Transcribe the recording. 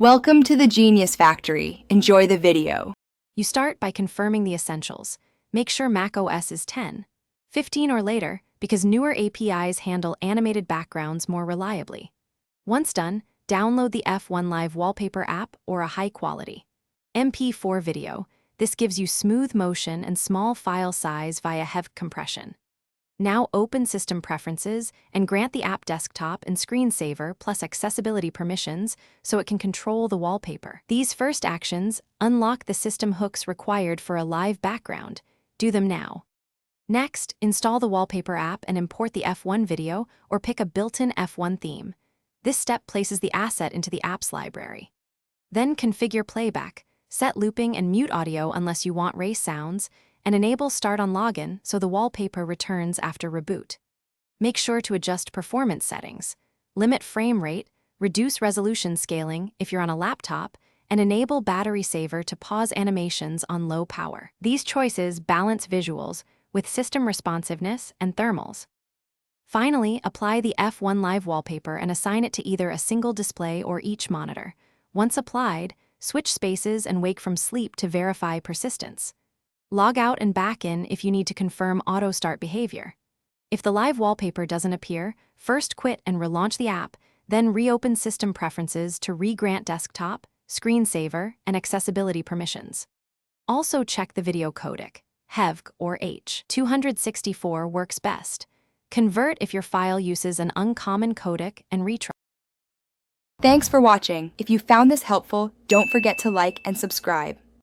Welcome to the Genius Factory. Enjoy the video. You start by confirming the essentials. Make sure macOS is 10, 15 or later, because newer APIs handle animated backgrounds more reliably. Once done, download the F1 Live Wallpaper app or a high-quality MP4 video. This gives you smooth motion and small file size via HEV compression. Now open System Preferences and grant the app desktop and screensaver plus accessibility permissions so it can control the wallpaper. These first actions unlock the system hooks required for a live background. Do them now. Next, install the wallpaper app and import the F1 video or pick a built-in F1 theme. This step places the asset into the apps library. Then configure playback, set looping and mute audio unless you want race sounds, and enable Start on Login so the wallpaper returns after reboot. Make sure to adjust performance settings, limit frame rate, reduce resolution scaling if you're on a laptop, and enable battery saver to pause animations on low power. These choices balance visuals with system responsiveness and thermals. Finally, apply the F1 Live Wallpaper and assign it to either a single display or each monitor. Once applied, switch spaces and wake from sleep to verify persistence. Log out and back in if you need to confirm auto-start behavior. If the live wallpaper doesn't appear, first quit and relaunch the app, then reopen System Preferences to re-grant desktop, screensaver, and accessibility permissions. Also check the video codec. HEV or H264 works best. Convert if your file uses an uncommon codec and retry. Thanks for watching. If you found this helpful, don't forget to like and subscribe.